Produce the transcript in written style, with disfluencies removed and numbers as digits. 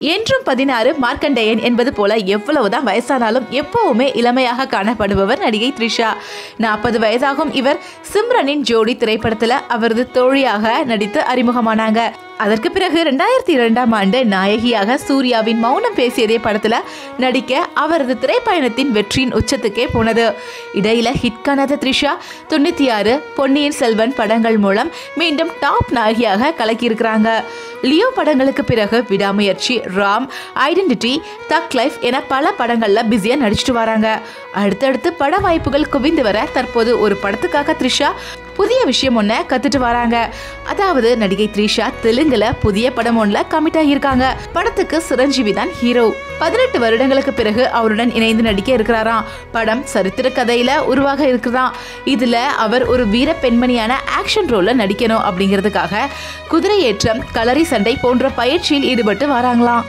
என்றும் 16 மார்க்கண்டேயன் என்பது போல எவ்வளவுதான் வயசானாலும் எப்பவுமே இளமையாக காணப்படுபவர் நடிகை த்ரிஷா. 40 வயதாகும் இவர் சிம்ரனின் ஜோடி திரைப்படத்துல அவரது தோழியாக நடித்து அறிமுகமானாங்க. அதற்கு பிறகு 2002ஆம் ஆண்டு நாயகியாக சூர்யாவின் மௌனம் பேசியதே படத்துல நடிக்க அவரது திரைப்பயணத்தின் வெற்றியின் உச்சத்துக்கே போனது. இடையில ஹிட் காணாத த்ரிஷா 96, பொன்னியின் செல்வன் படங்கள் மூலம் மீண்டும் டாப் நாயகியாக கலக்கியிருக்கிறாங்க. லியோ படங்களுக்கு பிறகு விடாமுயற்சி, ராம், ஐடென்டிட்டி, தக் லைஃப் என பல படங்கள்ல பிஸியா நடிச்சிட்டு வராங்க. அடுத்தடுத்து பட வாய்ப்புகள் குவிந்து வர தற்போது ஒரு படத்துக்காக த்ரிஷா புதிய விஷயம் ஒன்ன கத்துட்டு வராங்க. அதாவது நடிகை த்ரிஷா தெலுங்குல புதிய படம் ஒன்ல கமிட் ஆகியிருக்காங்க. படத்துக்கு சிரஞ்சீவி தான் ஹீரோ. 18 வருடங்களுக்கு பிறகு அவருடன் இணைந்து நடிக்க இருக்கிறாராம். படம் சரித்திர கதையில உருவாக இருக்குதான். இதுல அவர் ஒரு வீர பெண்மணியான ஆக்ஷன் ரோல்ல நடிக்கணும் அப்படிங்கிறதுக்காக குதிரை ஏற்றம், களரி சண்டை போன்ற பயிற்சியில் ஈடுபட்டு வராங்களாம்.